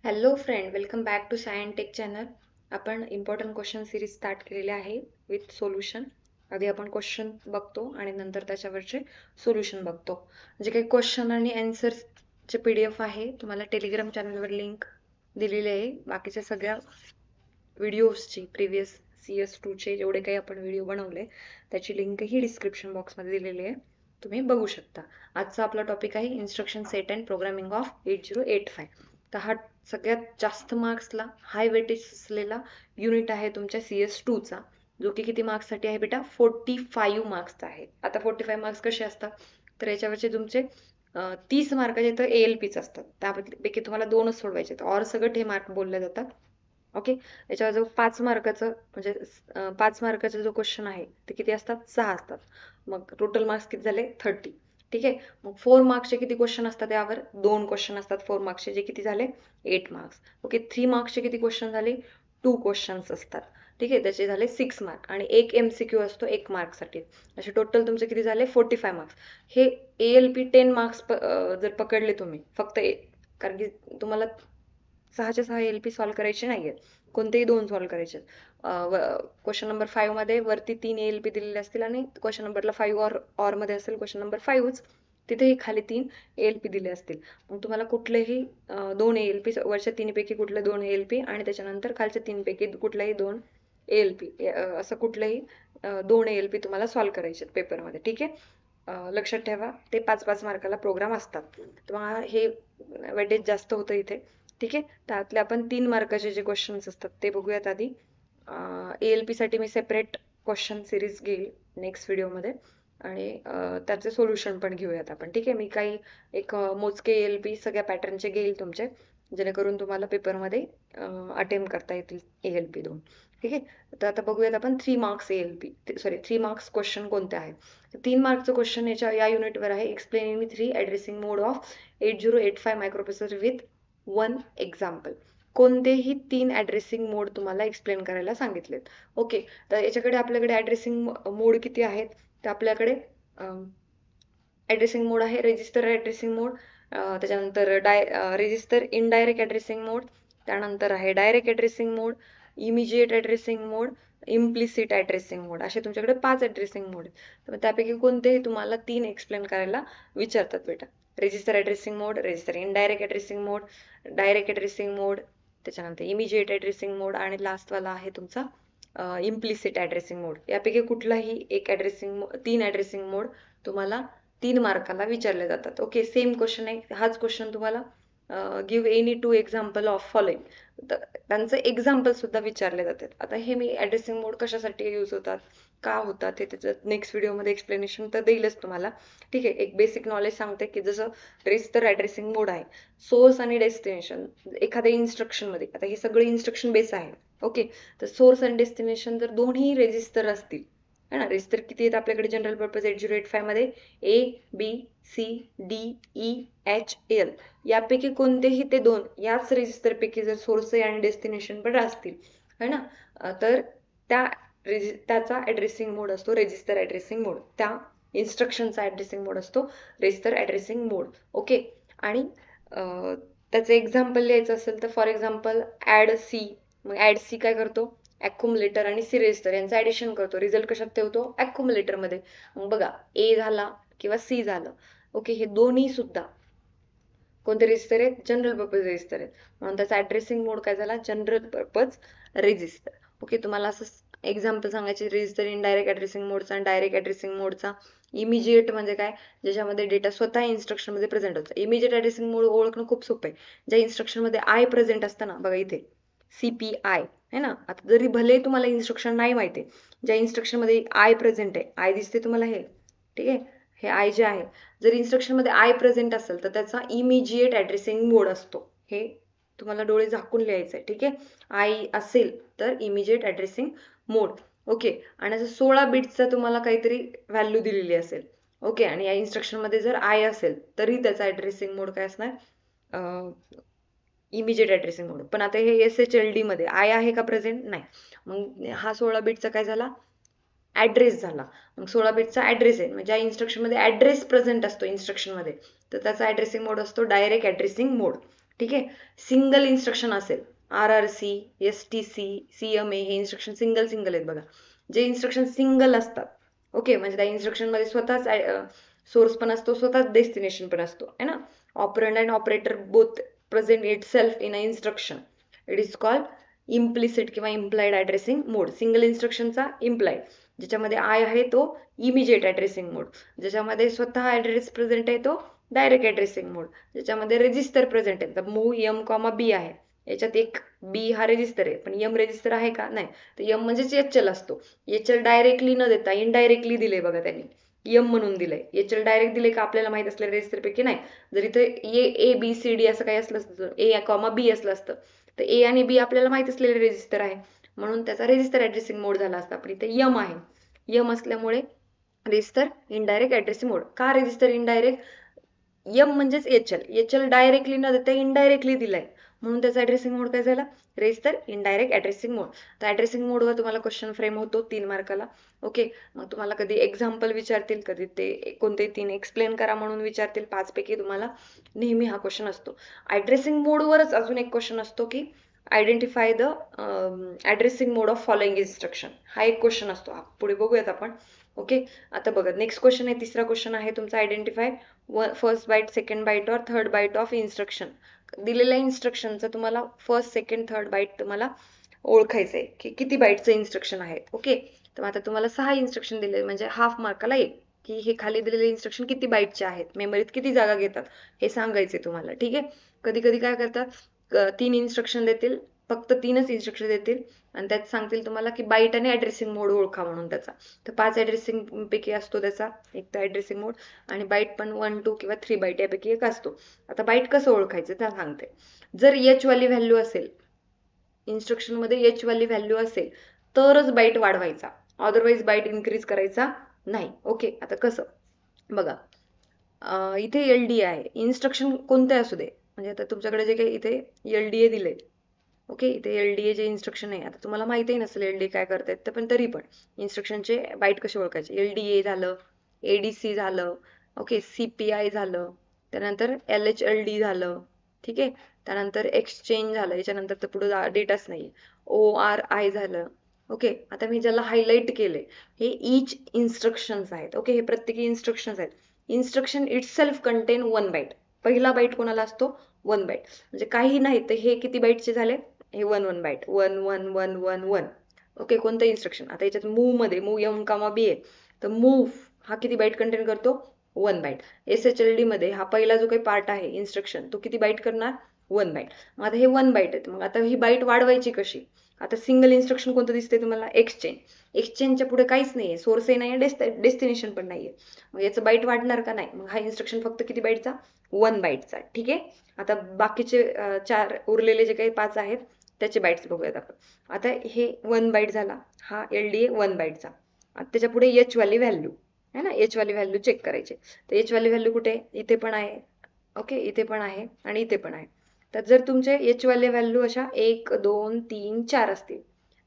Hello friend, welcome back to Sayan tech channel. आपण important question series start केलेले आहे with solution. आधी आपण क्वेश्चन बघतो आणि नंतर त्याच्यावरचे सोल्युशन बघतो. जे काही क्वेश्चन आणि आन्सरचे PDF आहे तुम्हाला टेलिग्राम चॅनलवर लिंक दिलेली आहे. बाकीच्या सगळ्या व्हिडिओजची प्रिव्हियस CS2चे जेवढे काही आपण व्हिडिओ बनवले त्याची लिंकही डिस्क्रिप्शन बॉक्समध्ये दिलेली आहे, तुम्ही बघू शकता. आजचा आपला टॉपिक आहे instruction set and programming of 8085. तर हा सगळ्यात जास्त मार्क्सला हाय वेटेज असलेला युनिट आहे तुमच्या CS2चा, जो की किती मार्क्ससाठी आहे बेटा? 45 मार्क्सचा आहे. आता 45 मार्क्स कसे असतात तर याच्यावरचे तुमचे 30 मार्काचे तर ALPच असतात. त्यापैकी तुम्हाला 2च सोडवायचे, ऑर सगळं हे मार्क बोलले जातात. ओके. याच्यावर जो 5 मार्काचं म्हणजे 5 मार्काचा जो क्वेश्चन आहे ते किती असतात? 6 असतात. मग टोटल मार्क्स किती झाले? 30. ठीक आहे. मग 4 मार्क्सचे किती क्वेश्चन असतात? यावर 2 क्वेश्चन असतात 4 मार्क्सचे, जे किती झाले? 8 मार्क्स. ओके. 3 मार्क्सचे किती क्वेश्चन झाले? 2 क्वेश्चन्स असतात. ठीक आहे. त्याचे झाले 6 मार्क आणि एक MCQ असतो 1 मार्कसाठी. असे टोटल तुमचे किती झाले? 45 मार्क्स. हे ALP 10 मार्क्स जर पकडले तुम्ही फक्त कारण की तुम्हाला 6च्या 6 ALP सॉल्व्ह करायचे नाहीयेत. कोणतेही 2 सॉल्व्ह करायचे. क्वेश्चन नंबर 5 मध्ये वरती 3 ALP दिलेले असतील आणि क्वेश्चन नंबरला 5 ऑर मध्ये असेल क्वेश्चन नंबर 5च, तिथेही खाली 3 ALP दिले असतील. मग तुम्हाला कुठलेही 2 ALP, वरच्या 3 पैकी कुठले 2 ALP आणि त्याच्यानंतर खालच्या 3 पैकी कुठल्याही 2 ALP, असं कुठलेही 2 ALP तुम्हाला सॉल्व्ह करायचे पेपरमध्ये. ठीक आहे. लक्षात ठेवा, ते 5-5 मार्काला प्रोग्राम असतात. तेव्हा हे वेटेज जास्त होतं इथे. ठीक आहे. त्यातले आपण 3 मार्काचे जे क्वेश्चन्स असतात ते बघूयात आधी. ALP साठी मी सेपरेट क्वेश्चन सिरीज घेईल नेक्स्ट व्हिडिओमध्ये आणि त्याचे सोल्युशन पण घेऊयात आपण. ठीक आहे. मी काही एक मोजके ALP सगळ्या पॅटर्नचे घेईल तुमचे, जेणेकरून तुम्हाला पेपरमध्ये अटेम्प्ट करता येतील ALP 2. ठीक आहे. तर आता बघूयात आपण 3 marks ALP, sorry 3 marks question कोणते आहेत. 3 मार्कचं क्वेश्चन या युनिटवर आहे. Explain me 3 addressing mode of 8085 microprocessor with 1 example. कोणतेही 3 ॲड्रेसिंग मोड तुम्हाला एक्सप्लेन करायला सांगितलेत. ओके. तर याच्याकडे आपल्याकडे ॲड्रेसिंग मोड किती आहेत? तर आपल्याकडे ॲड्रेसिंग मोड आहे रजिस्टर ॲड्रेसिंग मोड, त्याच्यानंतर रजिस्टर इनडायरेक्ट ॲड्रेसिंग मोड, त्यानंतर आहे डायरेक्ट ॲड्रेसिंग मोड, इमिजिएट ॲड्रेसिंग मोड, इम्प्लिसिट ॲड्रेसिंग मोड, असे तुमच्याकडे 5 ॲड्रेसिंग मोड आहेत. तर त्यापैकी कोणतेही तुम्हाला 3 एक्सप्लेन करायला विचारतात बेटा. रजिस्टर ॲड्रेसिंग मोड, रजिस्टर इनडायरेक्ट ॲड्रेसिंग मोड, डायरेक्ट ॲड्रेसिंग मोड, त्याच्यानंतर इमिजिएट ॲड्रेसिंग मोड आणि लास्टवाला आहे तुमचा इम्प्लिसिट ॲड्रेसिंग मोड. यापैकी कुठलाही एक 3 ॲड्रेसिंग मोड तुम्हाला 3 मार्काला विचारले जातात. ओके. सेम क्वेश्चन आहे. हाच क्वेश्चन तुम्हाला give any 2 example of following, त्यांचं एक्झाम्पल सुद्धा विचारले जातात. आता हे मी ॲड्रेसिंग मोड कशासाठी यूज होतात, का होतात, हे त्याच्यात नेक्स्ट व्हिडिओमध्ये एक्सप्लेनेशन तर देईलच तुम्हाला. ठीक आहे. एक बेसिक नॉलेज सांगते की जसं रजिस्टर ॲड्रेसिंग मोड आहे, सोर्स आणि डेस्टिनेशन एखाद्या इन्स्ट्रक्शनमध्ये, आता हे सगळे इन्स्ट्रक्शन बेस आहे. ओके. तर सोर्स आणि डेस्टिनेशन जर दोन्ही रजिस्टर असतील, है ना, रजिस्टर किती आहेत आपल्याकडे जनरल पर्पज 8085 मध्ये? ABCDEHL. यापैकी कोणतेही ते 2 याच रजिस्टर पैकी जर सोर्स आणि डेस्टिनेशन पण असतील, है ना, तर त्याचा ॲड्रेसिंग मोड असतो रजिस्टर ॲड्रेसिंग मोड. त्या इन्स्ट्रक्शनचा ॲड्रेसिंग मोड असतो रजिस्टर ॲड्रेसिंग मोड. ओके. आणि त्याचं एक्झाम्पल लिहायचं असेल तर फॉर एक्झाम्पल ॲड सी. मग ॲड सी काय करतो? ॲक्युमुलेटर आणि सी रजिस्टर यांचं ॲडिशन करतो. रिझल्ट कशात ठेवतो? ॲक्युमुलेटरमध्ये. मग बघा, A झाला किंवा C झालं. ओके. हे दोन्ही सुद्धा कोणते रजिस्टर आहेत? जनरल पर्पज रजिस्टर आहेत. म्हणून त्याचा ॲड्रेसिंग मोड काय झाला? General purpose register. ओके. तुम्हाला असं एक्झाम्पल सांगायचे रजिस्टर इनडायरेक्ट ॲड्रेसिंग मोडचा आणि डायरेक्ट ॲड्रेसिंग मोडचा. इमिजिएट म्हणजे काय? ज्याच्यामध्ये डेटा स्वतः इन्स्ट्रक्शनमध्ये प्रेझेंट होतो. इमिजिएट ॲड्रेसिंग मोड ओळखणं खूप सोपं आहे. ज्या इन्स्ट्रक्शनमध्ये आय प्रेझेंट असतं ना, बघा इथे CPI है ना. आता जरी भले तुम्हाला इन्स्ट्रक्शन नाही माहिती आहे, ज्या इन्स्ट्रक्शनमध्ये आय प्रेझेंट आहे, आय दिसते तुम्हाला हे, ठीक आहे, हे आय जे आहे, जर इन्स्ट्रक्शनमध्ये आय प्रेझेंट असेल तर त्याचा इमिजिएट ॲड्रेसिंग मोड असतो. हे तुम्हाला डोळे झाकून लिहायचं आहे. ठीक आहे. आय असेल तर इमिजिएट ॲड्रेसिंग मोड. ओके. आणि असं 16 बिट्सचा तुम्हाला काहीतरी व्हॅल्यू दिलेली असेल. ओके. आणि या इन्स्ट्रक्शनमध्ये जर आय असेल तरी त्याचा ॲड्रेसिंग मोड काय असणार? इमिजिएट ॲड्रेसिंग मोड. पण आता हे SHLD मध्ये आय आहे का प्रेझेंट? नाही. मग हा 16 बिटचा काय झाला? ॲड्रेस झाला. मग 16 बिटचा ॲड्रेस आहे. म्हणजे ज्या इन्स्ट्रक्शनमध्ये ॲड्रेस प्रेझेंट असतो इन्स्ट्रक्शनमध्ये, तर त्याचा ॲड्रेसिंग मोड असतो डायरेक्ट ॲड्रेसिंग मोड. ठीक आहे. सिंगल इन्स्ट्रक्शन असेल RRC, STC, CMA हे इन्स्ट्रक्शन सिंगल आहेत बघा. जे इन्स्ट्रक्शन सिंगल असतात ओके, म्हणजे त्या इन्स्ट्रक्शन मध्ये स्वतःच सोर्स पण असतो, स्वतःच डेस्टिनेशन पण असतो है ना. Operand and operator both present it self in a instruction. It is called implicit किंवा इम्प्लाइड ॲड्रेसिंग मोड. सिंगल इन्स्ट्रक्शनचा इम्प्लाइड, ज्याच्यामध्ये आय आहे तो इमिजिएट ॲड्रेसिंग मोड, ज्याच्यामध्ये स्वतः ॲड्रेस प्रेझेंट आहे तो डायरेक्ट ॲड्रेसिंग मोड, ज्याच्यामध्ये रेजिस्टर प्रेझेंट आहे. तर मूव M,B आहे, याच्यात एक बी हा रेजिस्टर आहे पण एम रेजिस्टर आहे का, नाही. तर एम म्हणजेच एचएल असतो. एचएल डायरेक्टली न देता इनडायरेक्टली दिले बघा त्यांनी, एम म्हणून दिलंय. एचएल डायरेक्ट दिले का आपल्याला माहित असलेल्या रेजिस्टर पैकी नाही. जर इथे A B C D असं काही असलं असतं, A,B असलं असतं, तर ए आणि बी आपल्याला माहित असलेले रेजिस्टर आहे म्हणून त्याचा रेजिस्टर ॲड्रेसिंग मोड झाला असता. पण इथे एम आहे, एम असल्यामुळे रेजिस्टर इनडायरेक्ट ॲड्रेसिंग मोड. का रेजिस्टर इनडायरेक्ट? एम म्हणजेच एचएल डायरेक्टली न देता इनडायरेक्टली दिलाय म्हणून त्याचा ॲड्रेसिंग मोड काय झाला, रेजिस्टर इनडायरेक्ट ॲड्रेसिंग मोड. तर ॲड्रेसिंग मोडवर तुम्हाला क्वेश्चन फ्रेम होतो 3 मार्काला ओके. मग तुम्हाला कधी एक्झाम्पल विचारतील, कधी ते कोणते 3 एक्सप्लेन करा म्हणून विचारतील. 5 पैकी तुम्हाला नेहमी हा क्वेश्चन असतो. ॲड्रेसिंग मोडवरच अजून एक क्वेश्चन असतो की identify the addressing mode of following instruction. हा एक क्वेश्चन असतो, पुढे बघूयात आपण ओके. आता बघा नेक्स्ट क्वेश्चन आहे, तिसरा क्वेश्चन आहे तुमचा, identify first byte, second byte और थर्ड बाईट ऑफ इन्स्ट्रक्शन. दिलेल्या इन्स्ट्रक्शनचं तुम्हाला फर्स्ट, सेकंड, थर्ड बाईट तुम्हाला ओळखायचं आहे की किती बाईटचं इन्स्ट्रक्शन आहे ओके. तर आता तुम्हाला 6 इन्स्ट्रक्शन दिले म्हणजे हाफ मार्काला 1 की हे खाली दिलेले इन्स्ट्रक्शन किती बाईटचे आहेत, मेमरीत किती जागा घेतात हे सांगायचे तुम्हाला. ठीक आहे. कधी कधी काय करतात 3 इन्स्ट्रक्शन देतील, फक्त 3च इन्स्ट्रक्शन देतील आणि त्यात सांगतील तुम्हाला की बाईट आणि ॲड्रेसिंग मोड ओळखा म्हणून त्याचा. तर 5 ॲड्रेसिंग पैकी असतो त्याचा एक तर ॲड्रेसिंग मोड, आणि बाईट पण 1, 2 किंवा 3 बाईट यापैकी एक असतो. आता बाईट कसं ओळखायचं त्या सांगते. जर H वाली व्हॅल्यू असेल इन्स्ट्रक्शन मध्ये, H वाली व्हॅल्यू असेल तरच बाईट वाढवायचा, अदरवाईज बाईट इन्क्रीज करायचा नाही ओके. आता कसं बघा, इथे LDA आहे, इन्स्ट्रक्शन कोणते असू दे, म्हणजे आता तुमच्याकडे जे काही इथे LDA दिले ओके, इथे LDA जे इन्स्ट्रक्शन आहे, आता तुम्हाला माहितीही नसेल LDA काय करतायत, तर पण तरी पण इन्स्ट्रक्शनचे बाईट कसे ओळखायचे. LDA झालं, ADC झालं ओके, CPI झालं, त्यानंतर LHLD झालं ठीक आहे, त्यानंतर एक्सचेंज झालं, याच्यानंतर तर पुढे डेटाच नाही, ORI झालं ओके. आता मी ज्याला हायलाइट केले हे ईच इन्स्ट्रक्शन्स आहेत ओके, हे प्रत्येकी इन्स्ट्रक्शन्स आहेत. Instruction itself contain 1 byte. पहिला बाईट कोणाला असतो, 1 बाईट, म्हणजे काही नाही तर हे किती बाईटचे झाले, हे 1 बाईट, 1 1 1 1 1 ओके. कोणतं इन्स्ट्रक्शन, आता याच्यात मूव मध्ये मूव M,B आहे, तर मूव हा किती बाईट कंटेन करतो, 1 बाईट. SHLD मध्ये हा पहिला जो काही पार्ट आहे इन्स्ट्रक्शन तो किती बाईट करणार, 1 बाईट. मग आता हे 1 बाईट आहेत, मग आता ही बाईट वाढवायची कशी. आता सिंगल इन्स्ट्रक्शन कोणतं दिसतंय तुम्हाला, एक्सचेंज. एक्सचेंजच्या पुढे काहीच नाहीये, सोर्सही नाहीये, डेस्टिनेशन पण नाहीये, मग याचं बाईट वाढणार का, नाही. मग हा इन्स्ट्रक्शन फक्त किती बाईटचा, 1 बाईटचा. ठीक आहे. आता बाकीचे 4 उरलेले जे काही 5 आहेत त्याचे बाईट्स बघूयात आपण. आता हे 1 बाईट झाला, हा LDA 1 बाईटचा. आता त्याच्या पुढे H वाली व्हॅल्यू है ना, H वाली व्हॅल्यू चेक करायची. तर H वाली व्हॅल्यू कुठे, इथे पण आहे ओके, इथे पण आहे आणि इथे पण आहे. तर जर तुमचे H वाले व्हॅल्यू अशा 1 2 3 4 असतील,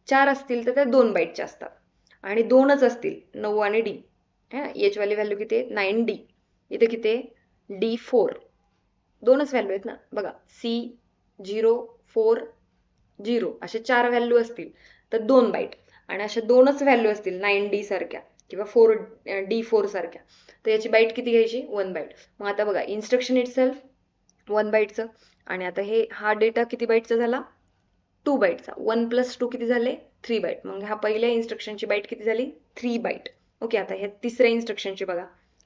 4 असतील तर त्या 2 बाईटच्या असतात, आणि 2च असतील 9 आणि D है ना. H वाली व्हॅल्यू किती आहे, 9D, इथे किती आहे, D4. 2च व्हॅल्यू आहेत ना बघा, C0 4 0 असे 4 व्हॅल्यू असतील तर 2 बाईट, आणि अशा 2च व्हॅल्यू असतील 9D सारख्या किंवा 4D4 सारख्या, तर याची बाईट किती घ्यायची, 1 बाईट. मग आता बघा इन्स्ट्रक्शन इटसेल्फ 1 बाईटचं, आणि आता हा डेटा किती बाईटचा झाला, 2 बाईटचा. 1 + 2 किती झाले, 3 बाईट. मग ह्या पहिल्या इन्स्ट्रक्शनची बाईट किती झाली, 3 बाईट ओके. आता ह्या तिसऱ्या इन्स्ट्रक्शनची बघा,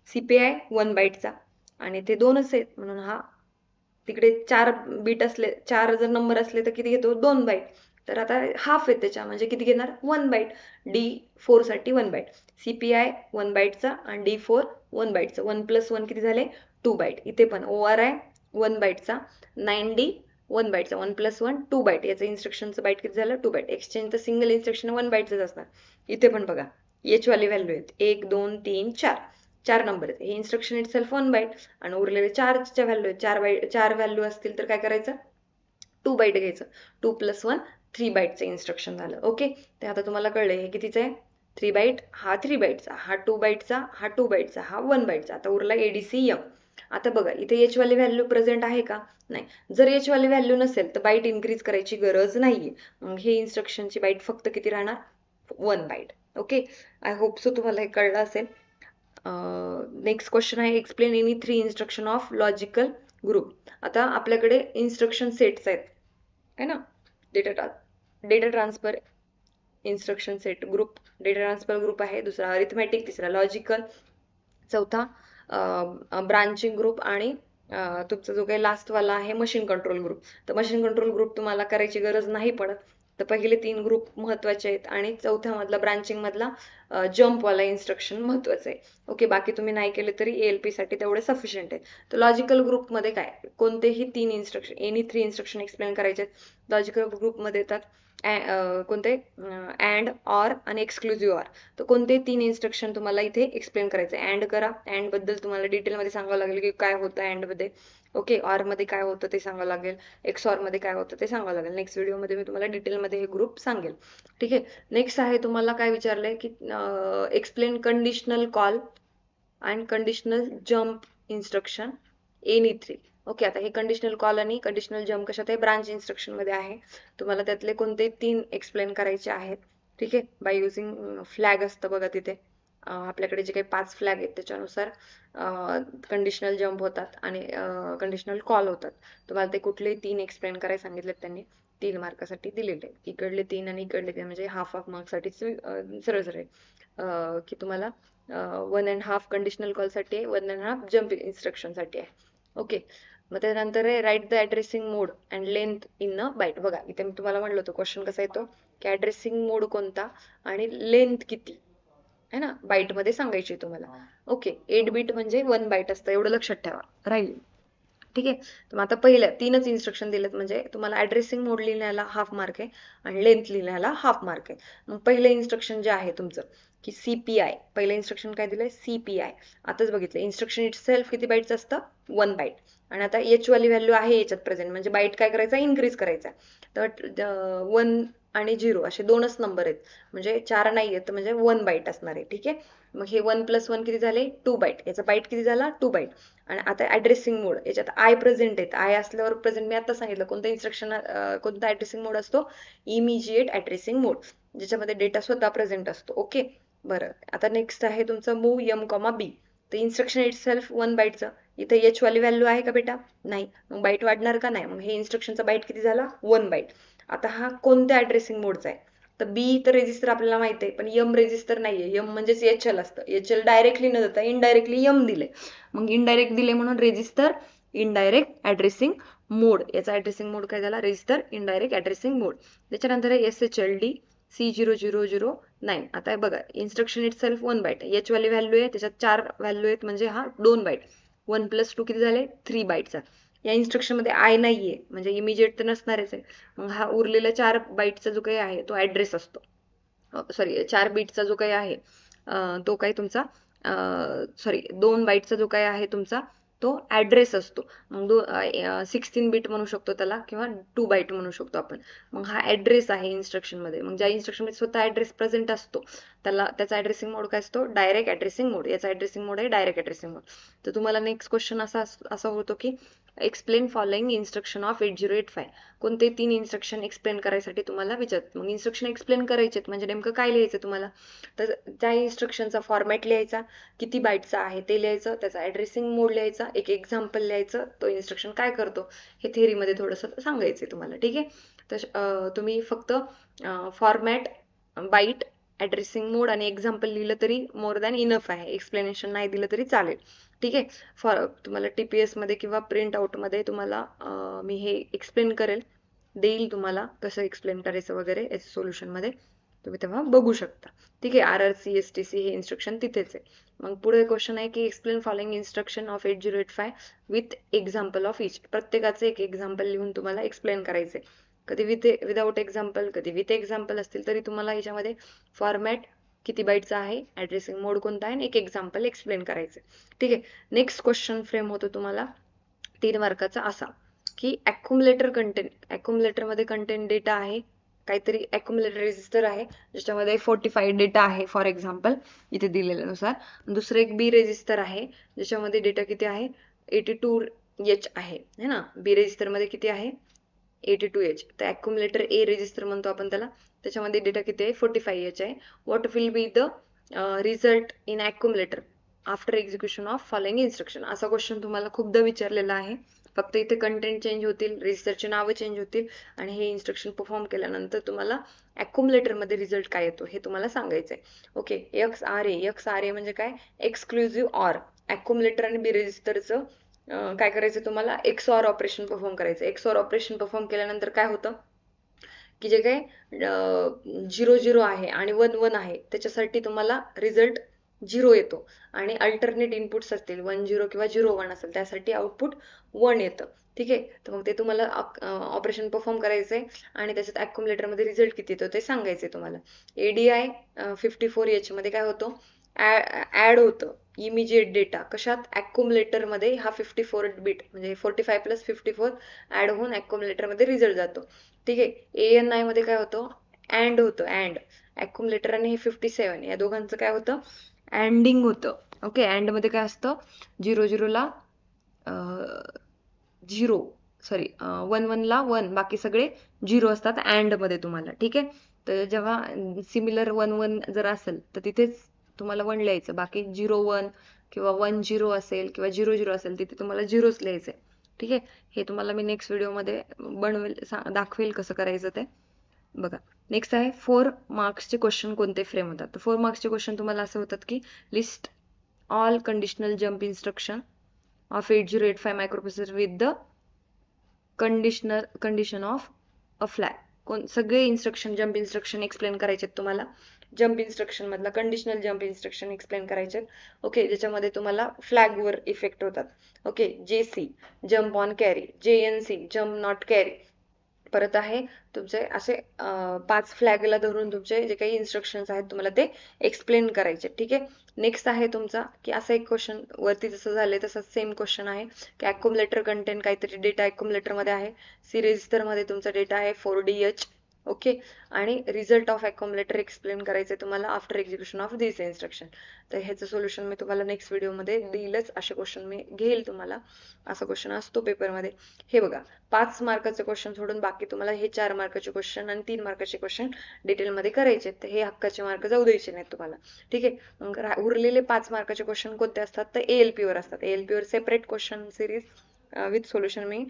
CPI 1 बाईटचा, आणि ते 2च आहेत म्हणून हा तिकडे 4 बीट असले, 4 जर नंबर असले तर किती घेतो, 2 बाईट. तर आता हाफ आहे त्याच्या, म्हणजे किती घेणार, 1 बाईट. D4 साठी 1 बाईट, CPI 1 बाईटचा आणि D4 1 बाईटचा. 1 + 1 किती झाले, 2 बाईट. इथे पण ORI 1 बाईटचा, 9D 1 बाईटचा. 1 + 1 2 बाईट, याचं इन्स्ट्रक्शनचं बाईट किती झालं, 2 बाईट. एक्सचेंजचं सिंगल इन्स्ट्रक्शन 1 बाईटच असणार. इथे पण बघा H वाली व्हॅल्यू आहेत 1 2 3 4, 4 नंबर आहेत. हे इन्स्ट्रक्शन इटसेल्फ 1 बाईट, आणि उरलेले 4च्या व्हॅल्यू आहेत, 4 व्हॅल्यू असतील तर काय करायचं, 2 बाईट घ्यायचं. 2 + 1 3 बाईटचं इन्स्ट्रक्शन झालं ओके. ते आता तुम्हाला कळलंय हे कितीचं आहे, 3 बाईट, हा 3 बाईटचा, हा 2 बाईटचा, हा 2 बाईटचा, हा 1 बाईटचा. आता उरला ADC M. आता बघा इथे एच वाली व्हॅल्यू प्रेझेंट आहे का? नाही. जर एच वाली व्हॅल्यू नसेल तर बाईट इन्क्रीज करायची गरज नाहीये. मग हे इन्स्ट्रक्शनची बाईट फक्त किती राहणार? 1 byte. Okay, I hope so तुम्हाला हे कळलं असेल. नेक्स्ट क्वेश्चन आहे explain any 3 instruction of logical group. आता आपल्याकडे इन्स्ट्रक्शन सेट्स आहेत है ना. Data transfer instruction set group, data transfer group आहे, दुसरा अरिथमॅटिक, तिसरा लॉजिकल, चौथा ब्रांचिंग ग्रुप आणि तुमचा जो काही लास्ट वाला आहे मशीन कंट्रोल ग्रुप. तर मशीन कंट्रोल ग्रुप तुम्हाला करायची गरज नाही पडत. तर पहिले 3 ग्रुप महत्वाचे आहेत आणि चौथ्या मधला ब्रांचिंग मधला जम्प वाला इन्स्ट्रक्शन महत्वाचं आहे. ओके, बाकी तुम्ही नाही केले तरी ALP साठी तेवढे सफिशियंट आहे. तर लॉजिकल ग्रुप मध्ये काय, कोणतेही 3 इन्स्ट्रक्शन, एनी 3 इन्स्ट्रक्शन एक्सप्लेन करायचे आहेत. लॉजिकल ग्रुप मध्ये येतात कोणते अँड, ऑर आणि एक्सक्लुझिव्ह ऑर. तर कोणते 3 इन्स्ट्रक्शन तुम्हाला इथे एक्सप्लेन करायचे. अँड करा, अँड बद्दल तुम्हाला डिटेल मध्ये सांगावं लागेल की काय होतं अँड मध्ये. ओके, ऑर मध्ये काय होतं ते सांगावं लागेल, एक्सऑर मध्ये काय होतं ते सांगावं लागेल. नेक्स्ट व्हिडिओ मध्ये मी तुम्हाला डिटेल मध्ये हे ग्रुप सांगेल. ठीक आहे. नेक्स्ट आहे तुम्हाला काय विचारलंय की explain conditional call and conditional jump instruction any 3. Okay, आता हे कंडिशनल कॉल आणि कंडिशनल जम्प कशात आहे? ब्रांच इन्स्ट्रक्शन मध्ये आहे. तुम्हाला त्यातले कोणते 3 एक्सप्लेन करायचे आहेत. ठीक आहे, बाय युझिंग फ्लॅग असतं बघा तिथे. आपल्याकडे जे काही 5 फ्लॅग आहेत त्याच्यानुसार कंडिशनल जम्प होतात आणि कंडिशनल कॉल होतात. तुम्हाला ते कुठलेही 3 एक्सप्लेन करायला सांगितले त्यांनी. 3 मार्कासाठी दिलेले, इकडले 3 आणि इकडले 3 म्हणजे हाफ हाफ मार्क्ससाठी सरळ सरळ की तुम्हाला 1.5 कंडिशनल कॉल साठी आहे, 1.5 जम्प इन्स्ट्रक्शन साठी आहे. ओके, मग त्यानंतर आहे write the addressing mode and length in a byte. बघा इथे मी तुम्हाला म्हणलं होतं क्वेश्चन कसा येतो की ऍड्रेसिंग मोड कोणता आणि लेंथ किती है ना, बाईट मध्ये सांगायची तुम्हाला. ओके, 8 बीट म्हणजे 1 बाईट असतं, एवढं लक्षात ठेवा राहील. ठीक आहे. तर मग आता पहिल्या 3च इन्स्ट्रक्शन दिलेत म्हणजे तुम्हाला ऍड्रेसिंग मोड लिहिण्याला हाफ मार्क आहे आणि लेंथ लिहिण्याला हाफ मार्क आहे. मग पहिलं इन्स्ट्रक्शन जे आहे तुमचं की CPI, पहिलं इन्स्ट्रक्शन काय दिलंय? CPI. आताच बघितलं इन्स्ट्रक्शन इट सेल्फ किती बाईटचं असतं? 1 बाईट. आणि आता एच वाली व्हॅल्यू आहे याच्यात प्रेझेंट म्हणजे बाईट काय करायचा? इन्क्रीज करायचा. तर 1 आणि 0 असे 2च नंबर आहेत म्हणजे 4 नाही आहेत म्हणजे 1 बाईट असणार आहे. ठीक आहे. मग हे 1 + 1 किती झाले? 2 बाईट. याचा बाईट किती झाला? 2 बाईट. आणि आता ऍड्रेसिंग मोड याच्यात आय प्रेझेंट आहेत. आय असल्यावर प्रेझेंट मी आता सांगितलं कोणता इन्स्ट्रक्शन कोणता ऍड्रेसिंग मोड असतो? इमिजिएट ऍड्रेसिंग मोड, ज्याच्यामध्ये डेटा स्वतः प्रेझेंट असतो. ओके, बरं. आता नेक्स्ट आहे तुमचं मूव M, B. तर इन्स्ट्रक्शन इट सेल्फ 1 बाईटचं. इथे एच वाली व्हॅल्यू आहे का बेटा? नाही. मग बाईट वाढणार का? नाही. मग हे इन्स्ट्रक्शनचा बाईट किती झाला? 1 बाईट. आता हा कोणत्या ऍड्रेसिंग मोडचा आहे? तर बी तर रेजिस्टर आपल्याला माहिती आहे, पण एम रेजिस्टर नाहीये. एम म्हणजेच HL असतं. HL डायरेक्टली न देता इनडायरेक्टली एम दिले. मग इनडायरेक्ट दिले म्हणून रेजिस्टर इनडायरेक्ट ऍड्रेसिंग मोड. याचा ऍड्रेसिंग मोड काय झाला? Register indirect addressing mode. त्याच्यानंतर आहे SHLD C0009. आता बघा instruction itself 1 byte. H वाली व्हॅल्यू आहे, त्याच्यात 4 व्हॅल्यू आहेत म्हणजे हा 2 बाईट. 1 + 2 किती झाले? 3 बाईटचा. या इन्स्ट्रक्शन मध्ये आय नाहीये म्हणजे इमिजिएट तर नसणारच आहे. मग हा उरलेला 4 बाईटचा जो काही आहे तो ऍड्रेस असतो. सॉरी 4 बीटचा जो काही आहे तो काही तुमचा 2 बाईटचा जो काही आहे तुमचा तो ऍड्रेस असतो. मग 16 बीट म्हणू शकतो त्याला किंवा 2 बाईट म्हणू शकतो आपण. मग हा ऍड्रेस आहे इन्स्ट्रक्शन मध्ये. मग ज्या इन्स्ट्रक्शन मध्ये स्वतः ऍड्रेस प्रेझेंट असतो त्याचा ऍड्रेसिंग मोड काय असतो? डायरेक्ट ऍड्रेसिंग मोड. याचा ऍड्रेसिंग मोड आहे डायरेक्ट ऍड्रेसिंग मोड. तर तुम्हाला नेक्स्ट क्वेश्चन असा होतो की एक्सप्लेन फॉलोइंग इन्स्ट्रक्शन ऑफ 8085. कोणते 3 इन्स्ट्रक्शन एक्सप्लेन करायसाठी तुम्हाला विचारतात. मग इन्स्ट्रक्शन एक्सप्लेन करायचे म्हणजे नेमकं काय लिहायचं तुम्हाला? तर त्या इन्स्ट्रक्शनचा फॉर्मॅट लिहायचा, किती बाईटचा आहे ते लिहायचं, त्याचा ऍड्रेसिंग मोड लिहायचा, एक एक्झाम्पल लिहायचं, तो इन्स्ट्रक्शन काय करतो हे थेअरीमध्ये थोडंसं सांगायचंय तुम्हाला. ठीक आहे. तर तुम्ही फक्त फॉर्मॅट, बाईट, ऍड्रेसिंग मोड आणि एक्झाम्पल लिहिलं तरी मोर दॅन इनफ आहे. एक्सप्लेनेशन नाही दिलं तरी चालेल. ठीक आहे. तुम्हाला TPS मध्ये किंवा प्रिंट आउट मध्ये तुम्हाला मी हे एक्सप्लेन करेल, देईल तुम्हाला कसं एक्सप्लेन करायचं वगैरे याच्या सोल्युशन मध्ये, तुम्ही तेव्हा बघू शकता. ठीक आहे. RRC STC हे इन्स्ट्रक्शन तिथेच आहे. मग पुढे क्वेश्चन आहे की explain following instruction of 8085 with example of each. प्रत्येकाचे एक एक्झाम्पल लिहून तुम्हाला एक्सप्लेन करायचे. कधी विदाउट एक्झाम्पल, कधी विथ एक्झाम्पल असतील तरी तुम्हाला याच्यामध्ये फॉर्मॅट, किती बाईटचा आहे, ऍड्रेसिंग मोड कोणता आहे, एक एक्झाम्पल एक्सप्लेन करायचं. ठीक आहे. नेक्स्ट क्वेश्चन फ्रेम होतो तुम्हाला 3 मार्काचा असा की ऍक्युमुलेटर मध्ये कंटेंट डेटा आहे, काहीतरी ऍक्युमुलेटर रेजिस्टर आहे ज्याच्यामध्ये 45 डेटा आहे फॉर एक्झाम्पल इथे दिलेल्यानुसार. दुसरं एक बी रेजिस्टर आहे ज्याच्यामध्ये डेटा किती आहे? 82H आहे है ना. बी रजिस्टर मध्ये किती आहे 82H. तर अक्युमुलेटर ए रजिस्टर म्हणतो आपण त्याला, त्याच्यामध्ये डेटा किती आहे 45H आहे. What will be the result in accumulator after execution of following instruction. असा क्वेश्चन तुम्हाला खूपदा विचारलेला आहे. फक्त इथे कंटेंट चेंज होतील, रजिस्टरची नावं चेंज होतील आणि हे इन्स्ट्रक्शन परफॉर्म केल्यानंतर तुम्हाला अक्युमुलेटर मध्ये रिझल्ट काय येतो हे तुम्हाला सांगायचंय. ओके. XRA म्हणजे काय एक्सक्लुझिव्ह ऑर. अक्युमुलेटर आणि बी रजिस्टरचं काय करायचं तुम्हाला XOR ऑपरेशन परफॉर्म करायचं. XOR ऑपरेशन परफॉर्म केल्यानंतर काय होतं की जे काही 0 आहे आणि 1 आहे त्याच्यासाठी तुम्हाला रिझल्ट 0 येतो आणि अल्टरनेट इनपुट्स असतील 10 किंवा 01 असेल त्यासाठी आउटपुट 1 येतं. ठीक आहे. तर मग ते तुम्हाला ऑपरेशन परफॉर्म करायचंय आणि त्याच्यात अक्युमुलेटर मध्ये रिझल्ट किती येतो ते सांगायचंय तुम्हाला. ADI 54H मध्ये काय होतं ऍड होतं इमिजिएट डेटा कशात अक्युमुलेटर मध्ये. हा 54 बिट म्हणजे 45 + 54 ऍड होऊन अक्युमुलेटर मध्ये रिझल्ट जातो. ठीक आहे. ANI मध्ये काय होतं अँड होतं अँड. अक्युमुलेटर आणि हे 57 या दोघांचं काय होतं अँडिंग होतं. ओके. अँड मध्ये काय असतं 00 ला 0 सॉरी 11 ला 1 बाकी सगळे 0 असतात अँड मध्ये तुम्हाला. ठीक आहे. तर जेव्हा सिमिलर 1 जर असेल तर तिथेच तुम्हाला 1 लिहायचं, बाकी 01 किंवा 10 असेल किंवा 00 असेल तिथे तुम्हाला 0च लिहायचंय. ठीक आहे. हे तुम्हाला मी नेक्स्ट व्हिडिओमध्ये दाखवेल कसं करायचं ते. बघा. नेक्स्ट आहे 4 मार्क्सचे क्वेश्चन कोणते फ्रेम होतात. तर 4 मार्क्सचे क्वेश्चन तुम्हाला असं होतात की list all conditional jump instruction of 8085 microprocessor with the condition of a flag. सगळे इन्स्ट्रक्शन जम्प इन्स्ट्रक्शन एक्सप्लेन करायचे तुम्हाला. जम्प इन्स्ट्रक्शन मधला कंडिशनल जम्प इन्स्ट्रक्शन एक्सप्लेन करायचे. ओके. ज्याच्यामध्ये तुम्हाला फ्लॅग वर इफेक्ट होतात. Okay. JC jump on carry, JNC jump not carry. परत आहे तुमचे असे 5 फ्लॅगला धरून तुमचे जे काही इन्स्ट्रक्शन्स आहेत तुम्हाला ते एक्सप्लेन करायचे. ठीक आहे. नेक्स्ट आहे तुमचा की असा एक क्वेश्चन वरती जसं झालंय तसं सेम क्वेश्चन आहे की अक्युमुलेटर कंटेंट काहीतरी डेटा अक्युमुलेटर मध्ये आहे. सी रजिस्टर मध्ये तुमचा डेटा आहे 4DH. ओके. आणि रिझल्ट ऑफ अक्युमुलेटर एक्सप्लेन करायचे तुम्हाला after execution of this instruction. तर ह्याचं सोल्युशन मी तुम्हाला नेक्स्ट व्हिडिओमध्ये देईलच. असे क्वेश्चन मी घेईल तुम्हाला. असा क्वेश्चन असतो पेपरमध्ये. हे बघा 5 मार्काचे क्वेश्चन सोडून बाकी तुम्हाला हे 4 मार्काचे क्वेश्चन आणि 3 मार्काचे क्वेश्चन डिटेलमध्ये करायचे. तर हे हक्काचे मार्क जाऊ द्यायचे नाहीत तुम्हाला. ठीक आहे. मग उरलेले 5 मार्काचे क्वेश्चन कोणते असतात तर ALP वर असतात. ALP वर separate question series with solution me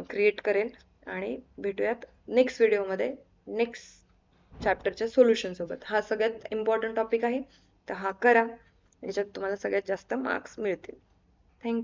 create करेन आणि भेटूयात नेक्स्ट व्हिडिओमध्ये नेक्स्ट चॅप्टरच्या सोल्युशन सोबत. हा सगळ्यात इम्पॉर्टंट टॉपिक आहे तर हा करा. याच्यात तुम्हाला सगळ्यात जास्त मार्क्स मिळतील. थँक्यू.